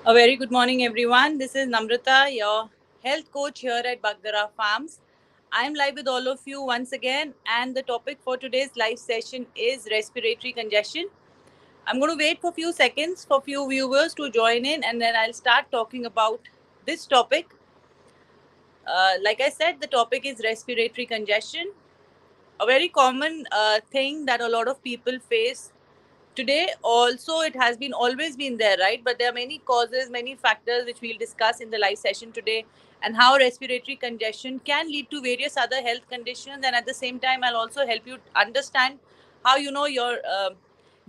A very good morning, everyone. This is Namrata, your health coach here at Bagdara Farms. I'm live with all of you once again, and the topic for today's live session is respiratory congestion. I'm going to wait for a few seconds for few viewers to join in, and then I'll start talking about this topic. Like I said, the topic is respiratory congestion, a very common thing that a lot of people face today. Also, it has been always been there, right? But there are many causes, many factors which we'll discuss in the live session today, and how respiratory congestion can lead to various other health conditions. And at the same time, I'll also help you understand how your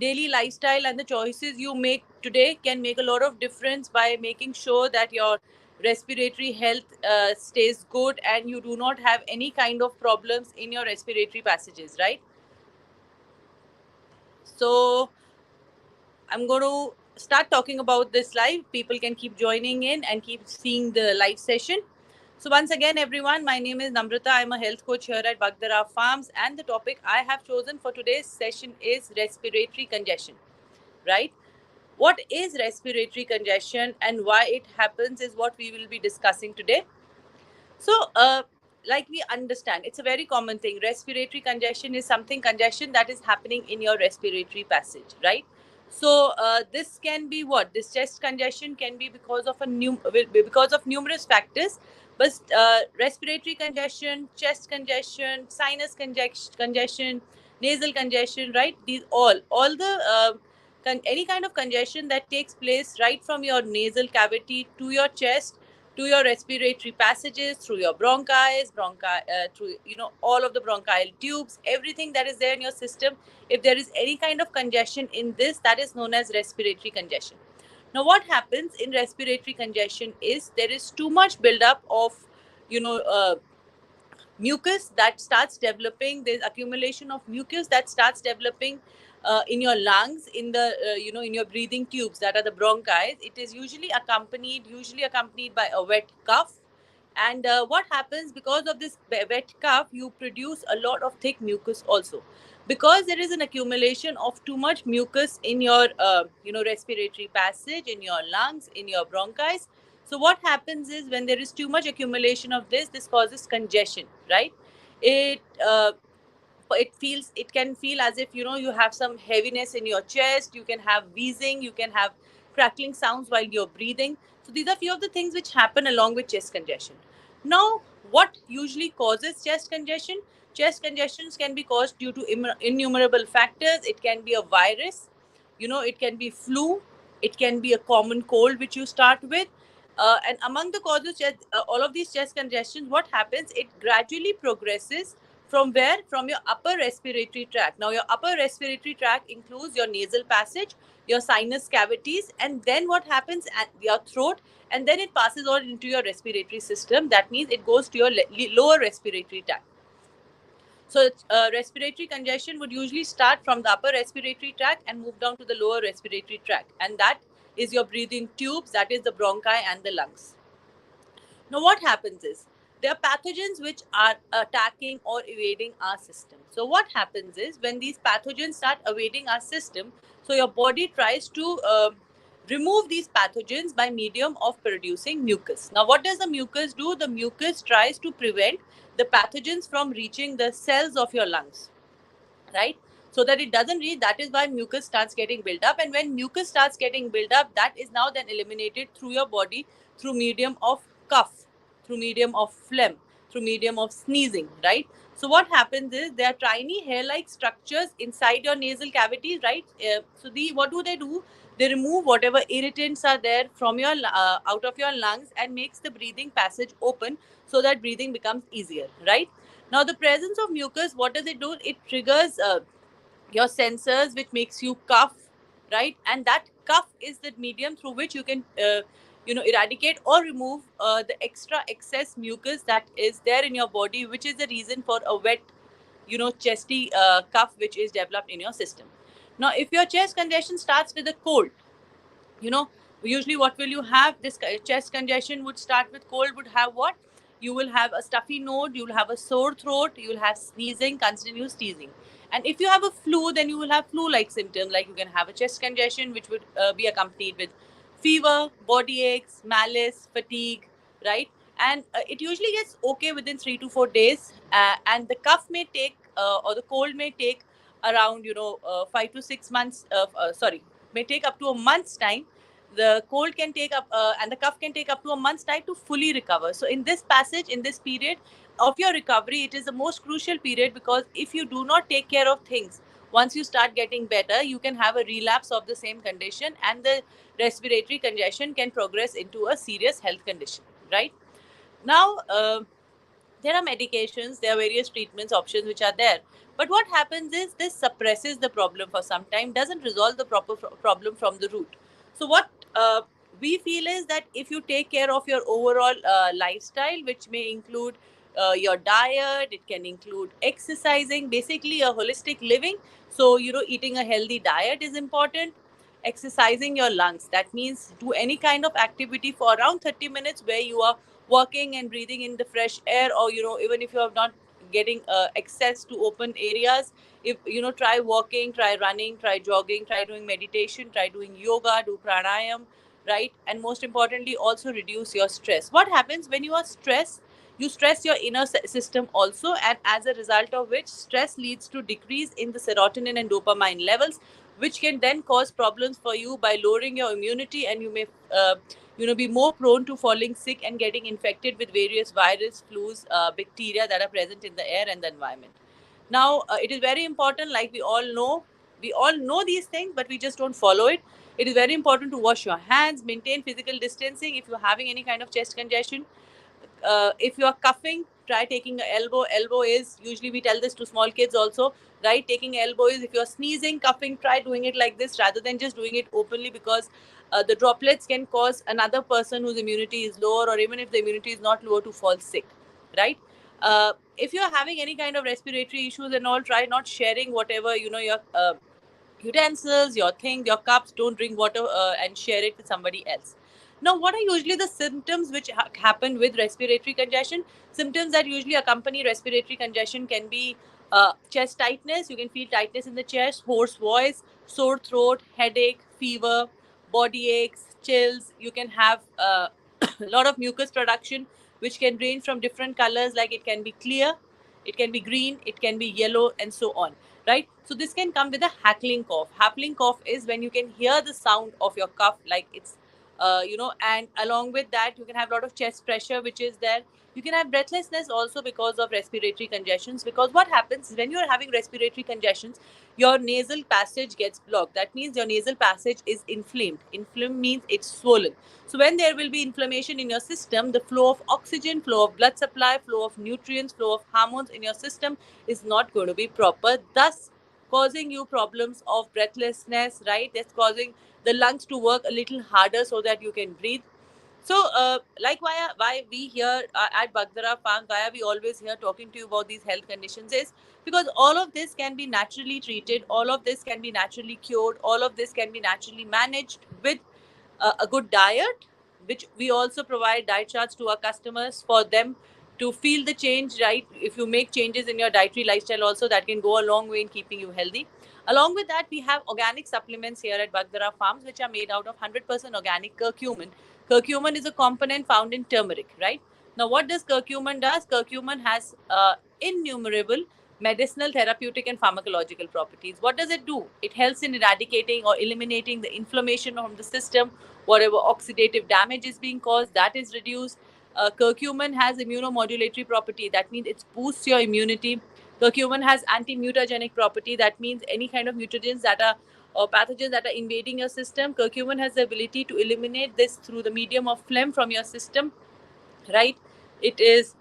daily lifestyle and the choices you make today can make a lot of difference by making sure that your respiratory health stays good and you do not have any kind of problems in your respiratory passages, right? So I'm going to start talking about this live. People can keep joining in and keep seeing the live session. So once again, everyone, my name is Namrata. I'm a health coach here at Bagdara Farms, and the topic I have chosen for today's session is respiratory congestion, right? What is respiratory congestion and why it happens is what we will be discussing today. So, like we understand, it's a very common thing. Respiratory congestion is something congestion that is happening in your respiratory passage, right? So, this can be what this chest congestion can be because of because of numerous factors, but respiratory congestion, chest congestion, sinus congestion, nasal congestion, right? These all the any kind of congestion that takes place right from your nasal cavity to your chest to your respiratory passages, through your through all of the bronchial tubes, everything that is there in your system. If there is any kind of congestion in this, that is known as respiratory congestion. Now, what happens in respiratory congestion is there is too much buildup of you know uh, mucus that starts developing. There's accumulation of mucus that starts developing in your lungs, in the in your breathing tubes, that are the bronchi. It is usually accompanied by a wet cough. And what happens because of this wet cough, you produce a lot of thick mucus also, because there is an accumulation of too much mucus in your respiratory passage, in your lungs, in your bronchi. So what happens is, when there is too much accumulation of this causes congestion, right? It it can feel as if you have some heaviness in your chest. You can have wheezing, you can have crackling sounds while you're breathing. So these are few of the things which happen along with chest congestion. Now, what usually causes chest congestion? Chest congestions can be caused due to innumerable factors. It can be a virus, it can be flu, it can be a common cold which you start with. And among the causes, all of these chest congestions, what happens? It gradually progresses from where? From your upper respiratory tract. Now, your upper respiratory tract includes your nasal passage, your sinus cavities, and then what happens at your throat, and then it passes on into your respiratory system. That means it goes to your lower respiratory tract. So, respiratory congestion would usually start from the upper respiratory tract and move down to the lower respiratory tract, and that is your breathing tubes, that is the bronchi and the lungs. Now, what happens is, there are pathogens which are attacking or evading our system. So, what happens is, when these pathogens start evading our system, so your body tries to remove these pathogens by medium of producing mucus. Now, what does the mucus do? The mucus tries to prevent the pathogens from reaching the cells of your lungs, right? So that it doesn't reach. That is why mucus starts getting built up, and when mucus starts getting built up, that is now then eliminated through your body through medium of cough, through medium of phlegm, through medium of sneezing, right? So what happens is, there are tiny hair-like structures inside your nasal cavity, right? So what do? They remove whatever irritants are there from your out of your lungs and makes the breathing passage open, so that breathing becomes easier, right? Now, the presence of mucus, what does it do? It triggers your sensors, which makes you cough, right? And that cough is the medium through which you can eradicate or remove the extra excess mucus that is there in your body, which is the reason for a wet chesty cough which is developed in your system. Now, if your chest congestion starts with a cold, you know usually what will you have? This chest congestion would start with cold, would have what? You will have a stuffy nose, you will have a sore throat, you will have sneezing, continuous sneezing. And if you have a flu, then you will have flu like symptoms, like you can have a chest congestion which would be accompanied with fever, body aches, malaise, fatigue, right? And it usually gets okay within 3 to 4 days, and the cough may take or the cold may take around 5 to 6 months. Sorry, may take up to a month's time. The cold can take up and the cough can take up to a month's time to fully recover. So in this passage, in this period of your recovery, it is the most crucial period, because if you do not take care of things, once you start getting better, you can have a relapse of the same condition, and the respiratory congestion can progress into a serious health condition, right? Now, there are medications, there are various treatments options which are there, but what happens is this suppresses the problem for some time, doesn't resolve the proper problem from the root. So what we feel is that if you take care of your overall lifestyle, which may include your diet, it can include exercising, basically a holistic living. So eating a healthy diet is important. Exercising your lungs, that means do any kind of activity for around 30 minutes where you are walking and breathing in the fresh air, or even if you are not getting access to open areas, if try walking, try running, try jogging, try doing meditation, try doing yoga, do pranayam, right? And most importantly, also reduce your stress. What happens when you are stressed? You stress your inner system also, and as a result of which, stress leads to decrease in the serotonin and dopamine levels, which can then cause problems for you by lowering your immunity, and you may be more prone to falling sick and getting infected with various virus, flus, bacteria that are present in the air and the environment. Now, it is very important, like we all know these things, but we just don't follow it. It is very important to wash your hands, maintain physical distancing if you're having any kind of chest congestion. If you are coughing, try taking an elbow. Elbow is, usually we tell this to small kids also, right? Taking elbow is, if you're sneezing, coughing, try doing it like this rather than just doing it openly, because the droplets can cause another person whose immunity is lower, or even if the immunity is not lower, to fall sick, right? If you're having any kind of respiratory issues and all, try not sharing whatever your utensils, your things, your cups. Don't drink water and share it with somebody else. Now, what are usually the symptoms which happen with respiratory congestion? Symptoms that usually accompany respiratory congestion can be chest tightness. You can feel tightness in the chest, hoarse voice, sore throat, headache, fever, body aches, chills. You can have a lot of mucus production, which can range from different colors, like it can be clear, it can be green, it can be yellow, and so on, right? So this can come with a hackling cough. Hackling cough is when you can hear the sound of your cough, like it's and along with that, you can have a lot of chest pressure, which is there. You can have breathlessness also because of respiratory congestions, because what happens is when you're having respiratory congestions, your nasal passage gets blocked. That means your nasal passage is inflamed. Inflamed means it's swollen. So when there will be inflammation in your system, the flow of oxygen, flow of blood supply, flow of nutrients, flow of hormones in your system is not going to be proper, thus causing you problems of breathlessness, right? That's causing the lungs to work a little harder so that you can breathe. So, like why we here at Bagdara Farm, why are we always here talking to you about these health conditions, is because all of this can be naturally treated, all of this can be naturally cured, all of this can be naturally managed with a good diet, which we also provide diet charts to our customers for them to feel the change, right? If you make changes in your dietary lifestyle also, that can go a long way in keeping you healthy. Along with that, we have organic supplements here at Bagdara Farms, which are made out of 100% organic curcumin. Curcumin is a component found in turmeric, right? Now, what does curcumin does? Curcumin has innumerable medicinal, therapeutic, and pharmacological properties. What does it do? It helps in eradicating or eliminating the inflammation from the system. Whatever oxidative damage is being caused, that is reduced. Curcumin has immunomodulatory property. That means it boosts your immunity. Curcumin has anti-mutagenic property. That means any kind of mutagens that are or pathogens that are invading your system, curcumin has the ability to eliminate this through the medium of phlegm from your system, right? It is,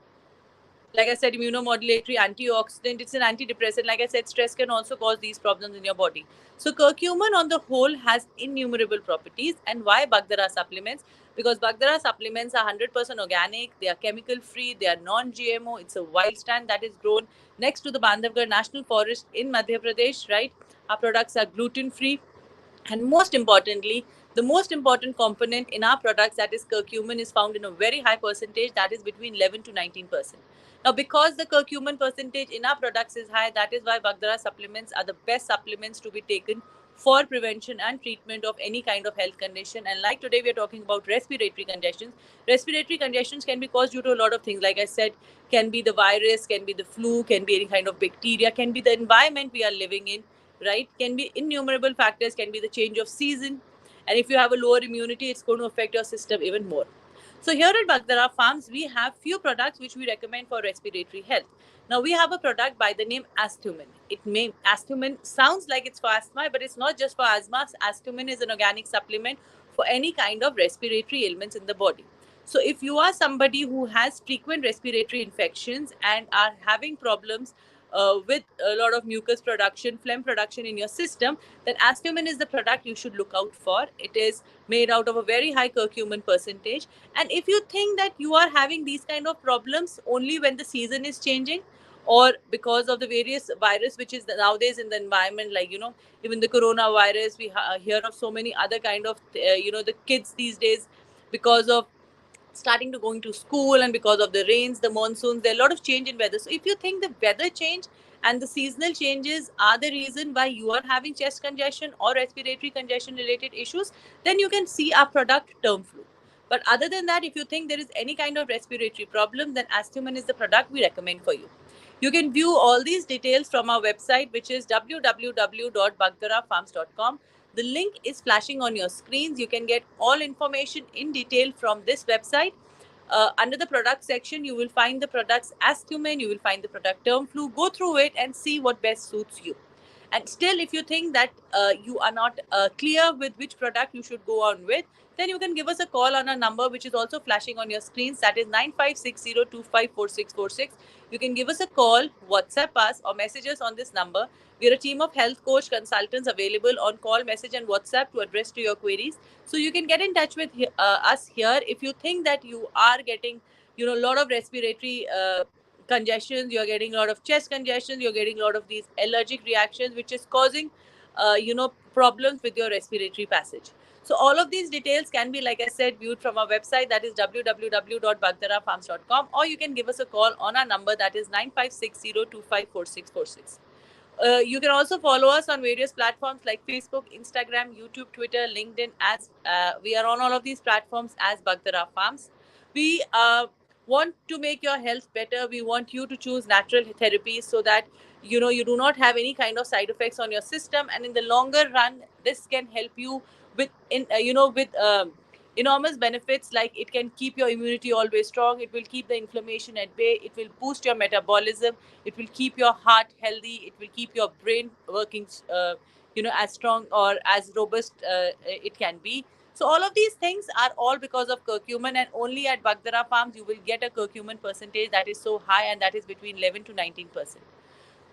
like I said, immunomodulatory, antioxidant. It's an antidepressant. Like I said, stress can also cause these problems in your body. So curcumin on the whole has innumerable properties. And why Bagdara supplements? Because Bagdara supplements are 100% organic, they are chemical free, they are non-GMO. It's a wild stand that is grown next to the Bandhavgarh National Forest in Madhya Pradesh, right? Our products are gluten free. And most importantly, the most important component in our products, that is curcumin, is found in a very high percentage, that is between 11 to 19%. Now, because the curcumin percentage in our products is high, that is why Bagdara supplements are the best supplements to be taken for prevention and treatment of any kind of health condition. And like today, we are talking about respiratory congestions. Respiratory congestions can be caused due to a lot of things. Like I said, can be the virus, can be the flu, can be any kind of bacteria, can be the environment we are living in, right? Can be innumerable factors, can be the change of season. And if you have a lower immunity, it's going to affect your system even more. So here at Bagdara Farms, we have few products which we recommend for respiratory health. Now we have a product by the name Astumin. Astumin sounds like it's for asthma, but it's not just for asthma. Astumin is an organic supplement for any kind of respiratory ailments in the body. So if you are somebody who has frequent respiratory infections and are having problems with a lot of mucus production, phlegm production in your system, then Astumin is the product you should look out for. It is made out of a very high curcumin percentage. And if you think that you are having these kind of problems only when the season is changing, or because of the various virus which is nowadays in the environment, like even the coronavirus, we hear of so many other kind of the kids these days, because of starting to going to school and because of the rains, the monsoons, there are a lot of change in weather. So if you think the weather change and the seasonal changes are the reason why you are having chest congestion or respiratory congestion related issues, then you can see our product Term Flu. But other than that, if you think there is any kind of respiratory problem, then Astumin is the product we recommend for you. You can view all these details from our website, which is www.bagdarafarms.com. The link is flashing on your screens. You can get all information in detail from this website. Under the product section, you will find the products Astumin, you will find the product Term Flu. Go through it and see what best suits you. And still, if you think that you are not clear with which product you should go on with, then you can give us a call on a number which is also flashing on your screens. That is 9560254646. You can give us a call, WhatsApp us, or message us on this number. We are a team of health coach consultants available on call, message, and WhatsApp to address to your queries. So you can get in touch with us here if you think that you are getting, a lot of respiratory congestions, you're getting a lot of chest congestion, you're getting a lot of these allergic reactions, which is causing, problems with your respiratory passage. So all of these details can be, like I said, viewed from our website, that is www.bagdarafarms.com, or you can give us a call on our number, that is 9560254646. You can also follow us on various platforms like Facebook, Instagram, YouTube, Twitter, LinkedIn. As we are on all of these platforms as Bagdara Farms. We want to make your health better. We want you to choose natural therapies so that you do not have any kind of side effects on your system, and in the longer run, this can help you with enormous benefits. Like, it can keep your immunity always strong, it will keep the inflammation at bay, it will boost your metabolism, it will keep your heart healthy, it will keep your brain working as strong or as robust it can be. So all of these things are all because of curcumin, and only at Bagdara Farms you will get a curcumin percentage that is so high, and that is between 11 to 19%.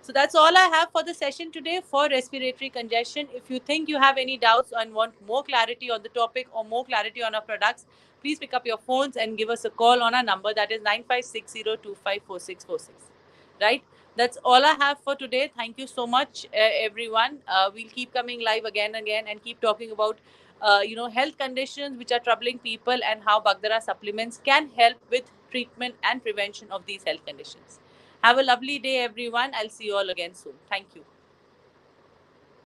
So that's all I have for the session today for respiratory congestion. If you think you have any doubts and want more clarity on the topic or more clarity on our products, please pick up your phones and give us a call on our number, that is 9560254646. Right? That's all I have for today. Thank you so much, everyone. We'll keep coming live again and again and keep talking about health conditions which are troubling people, and how Bagdara supplements can help with treatment and prevention of these health conditions. Have a lovely day, everyone. I'll see you all again soon. Thank you.